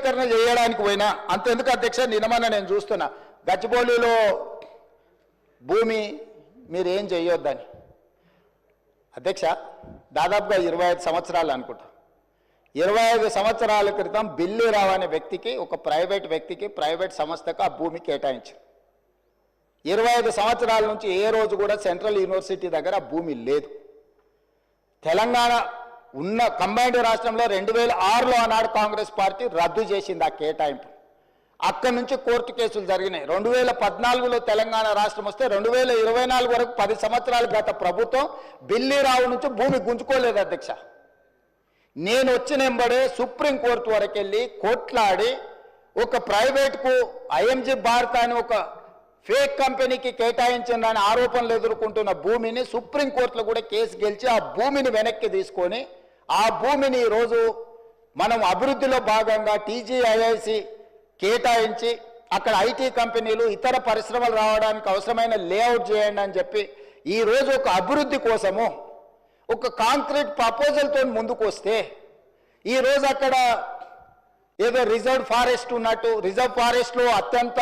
ప్రైవేటీకరణ చేయడానికి పోయినా అంతెందుకు అధ్యక్ష, నిన్నమన్నా నేను చూస్తున్నా గచ్చిబౌలిలో భూమి మీరు ఏం చేయొద్దని. అధ్యక్ష దాదాపుగా 25 సంవత్సరాలు అనుకుంటా, 25 సంవత్సరాల క్రితం బిల్లీరావు అనే వ్యక్తికి, ఒక ప్రైవేట్ వ్యక్తికి, ప్రైవేట్ సంస్థకు ఆ భూమి కేటాయించారు. 25 సంవత్సరాల నుంచి ఏ రోజు కూడా సెంట్రల్ యూనివర్సిటీ దగ్గర ఆ భూమి లేదు. తెలంగాణ ఉన్న కంబైన్డ్ రాష్ట్రంలో 2006లో ఆనాడు కాంగ్రెస్ పార్టీ రద్దు చేసింది ఆ కేటాయింపు. అక్కడి నుంచి కోర్టు కేసులు జరిగినాయి. 2014లో తెలంగాణ రాష్ట్రం వస్తే 2024 వరకు 10 సంవత్సరాలు గత ప్రభుత్వం బిల్లీరావు నుంచి భూమి గుంజుకోలేదు అధ్యక్ష. నేను వచ్చిన వెంబడే సుప్రీంకోర్టు వరకు వెళ్ళి కొట్లాడి ఒక ప్రైవేట్కు ఐఎంజీ భారత్ అని ఒక ఫేక్ కంపెనీకి కేటాయించిందని ఆరోపణలు ఎదుర్కొంటున్న భూమిని సుప్రీంకోర్టులో కూడా కేసు గెలిచి ఆ భూమిని వెనక్కి తీసుకొని ఆ భూమిని ఈరోజు మనం అభివృద్ధిలో భాగంగా టీజీఐఐసి కేటాయించి అక్కడ ఐటీ కంపెనీలు ఇతర పరిశ్రమలు రావడానికి అవసరమైన లేఅవుట్ చేయండి అని చెప్పి ఈరోజు ఒక అభివృద్ధి కోసము ఒక కాంక్రీట్ ప్రపోజల్తో ముందుకు వస్తే ఈరోజు అక్కడ ఏదో రిజర్వ్ ఫారెస్ట్ ఉన్నట్టు, రిజర్వ్ ఫారెస్ట్లో అత్యంత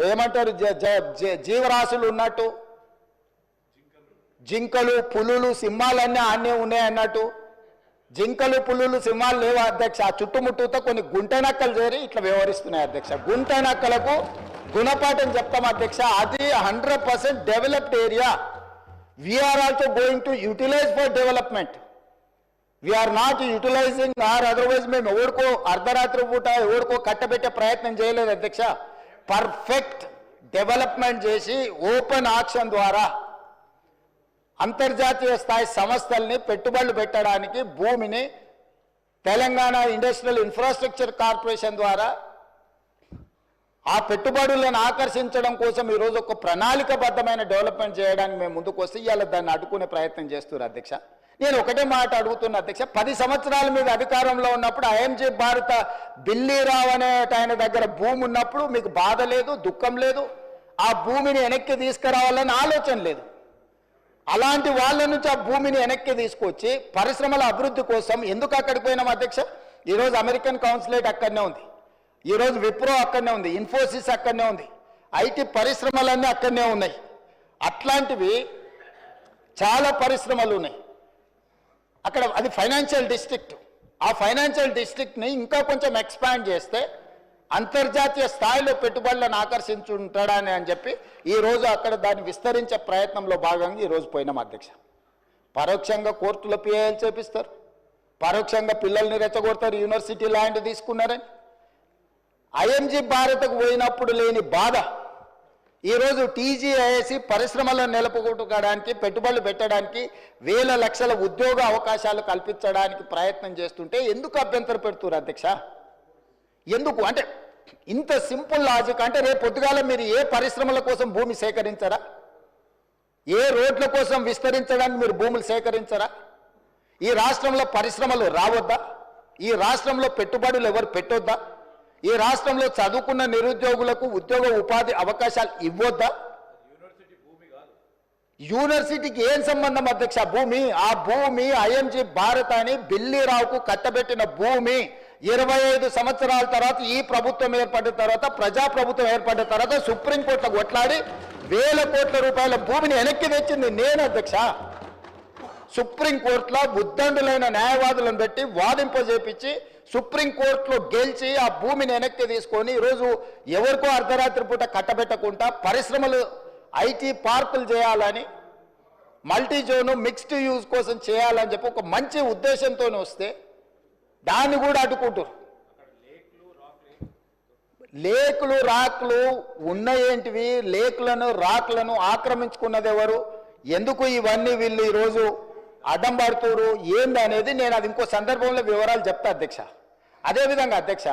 ఏమంటారు జీవరాశులు ఉన్నట్టు, జింకలు పులులు సింహాలన్నీ ఆనే ఉన్నాయి అన్నట్టు, జింకలు పులులు సింహాలు లేవు అధ్యక్ష. ఆ చుట్టుముట్టుతో కొన్ని గుంటనక్కలు చేరి ఇట్లా వ్యవహరిస్తున్నాయి అధ్యక్ష. గుంటనక్కలకు గుణపాఠం చెప్తాం అధ్యక్ష. అది 100% developed area. We are also going to utilize for development. We are not utilizing or otherwise మేము ఎవరికో అర్ధరాత్రి పూట ఎవరికో కట్టబెట్టే ప్రయత్నం చేయలేదు అధ్యక్ష. పర్ఫెక్ట్ డెవలప్మెంట్ చేసి ఓపెన్ ఆక్షన్ ద్వారా అంతర్జాతీయ స్థాయి సంస్థల్ని పెట్టుబడులు పెట్టడానికి భూమిని తెలంగాణ ఇండస్ట్రియల్ ఇన్ఫ్రాస్ట్రక్చర్ కార్పొరేషన్ ద్వారా ఆ పెట్టుబడులను ఆకర్షించడం కోసం ఈరోజు ఒక ప్రణాళికబద్ధమైన డెవలప్మెంట్ చేయడానికి మేము ముందుకు వస్తే ఇవాళ దాన్ని అడ్డుకునే ప్రయత్నం చేస్తున్నారు అధ్యక్ష. నేను ఒకటే మాట అడుగుతున్నా అధ్యక్ష, 10 సంవత్సరాల మీద అధికారంలో ఉన్నప్పుడు ఐఎంజీ భారత బిల్లీరావు అనే ఆయన దగ్గర భూమి ఉన్నప్పుడు మీకు బాధ లేదు, దుఃఖం లేదు, ఆ భూమిని వెనక్కి తీసుకురావాలని ఆలోచన లేదు. అలాంటి వాళ్ళ నుంచి ఆ భూమిని వెనక్కి తీసుకొచ్చి పరిశ్రమల అభివృద్ధి కోసం ఎందుకు అక్కడికి పోయినాం అధ్యక్ష? ఈరోజు అమెరికన్ కౌన్సిలేట్ అక్కడనే ఉంది, ఈరోజు విప్రో అక్కడనే ఉంది, ఇన్ఫోసిస్ అక్కడనే ఉంది, ఐటీ పరిశ్రమలన్నీ అక్కడనే ఉన్నాయి. అట్లాంటివి చాలా పరిశ్రమలు ఉన్నాయి అక్కడ. అది ఫైనాన్షియల్ డిస్ట్రిక్ట్. ఆ ఫైనాన్షియల్ డిస్ట్రిక్ట్ని ఇంకా కొంచెం ఎక్స్పాండ్ చేస్తే అంతర్జాతీయ స్థాయిలో పెట్టుబడులను ఆకర్షించుంటాడని అని చెప్పి ఈరోజు అక్కడ దాన్ని విస్తరించే ప్రయత్నంలో భాగంగా ఈరోజు పోయినాం అధ్యక్ష. పరోక్షంగా కోర్టులో పిఐఎల్ చేపిస్తారు, పరోక్షంగా పిల్లల్ని రెచ్చగొడతారు, యూనివర్సిటీ ల్యాండ్ తీసుకున్నారని. ఐఎంజీ భారత్కు పోయినప్పుడు లేని బాధ ఈరోజు టీజీఐఐసి పరిశ్రమలను నెలకొల్పడానికి, పెట్టుబడులు పెట్టడానికి, వేల లక్షల ఉద్యోగ అవకాశాలు కల్పించడానికి ప్రయత్నం చేస్తుంటే ఎందుకు అభ్యంతరం పెడుతున్నారు అధ్యక్ష? ఎందుకు అంటే ఇంత సింపుల్ లాజిక్. అంటే రేపు పొద్దుగాల మీరు ఏ పరిశ్రమల కోసం భూమి సేకరించరా? ఏ రోడ్ల కోసం విస్తరించడానికి మీరు భూములు సేకరించరా? ఈ రాష్ట్రంలో పరిశ్రమలు రావద్దా? ఈ రాష్ట్రంలో పెట్టుబడులు ఎవరు పెట్టొద్దా? ఈ రాష్ట్రంలో చదువుకున్న నిరుద్యోగులకు ఉద్యోగ ఉపాధి అవకాశాలు ఇవ్వొద్దా? యూనివర్సిటీకి ఏం సంబంధం అధ్యక్ష భూమి? ఆ భూమి ఐఎంజీ భారత్ అని బిల్లీరావుకు కట్టబెట్టిన భూమి 25 సంవత్సరాల తర్వాత ఈ ప్రభుత్వం ఏర్పడిన తర్వాత, ప్రజాప్రభుత్వం ఏర్పడిన తర్వాత సుప్రీంకోర్టులో కొట్లాడి వేల కోట్ల రూపాయల భూమిని వెనక్కి తెచ్చింది నేను అధ్యక్ష. సుప్రీంకోర్టులో ఉద్దండులైన న్యాయవాదులను పెట్టి వాదింపజేపించి సుప్రీంకోర్టులో గెలిచి ఆ భూమిని వెనక్కి తీసుకొని ఈరోజు ఎవరికో అర్ధరాత్రి పూట కట్టబెట్టకుండా పరిశ్రమలు ఐటీ పార్కులు చేయాలని, మల్టీ జోను మిక్స్డ్ యూజ్ కోసం చేయాలని చెప్పి ఒక మంచి ఉద్దేశంతో వస్తే దాన్ని కూడా అడ్డుకుంటారు. లేకులు రాకులు ఉన్నాయేంటివి? లేకులను రాకులను ఆక్రమించుకున్నది ఎవరు? ఎందుకు ఇవన్నీ వీళ్ళు ఈరోజు అడ్డం పడుతున్నారు ఏంది అనేది నేను అది ఇంకో సందర్భంలో వివరాలు చెప్తా అధ్యక్ష. అదేవిధంగా అధ్యక్ష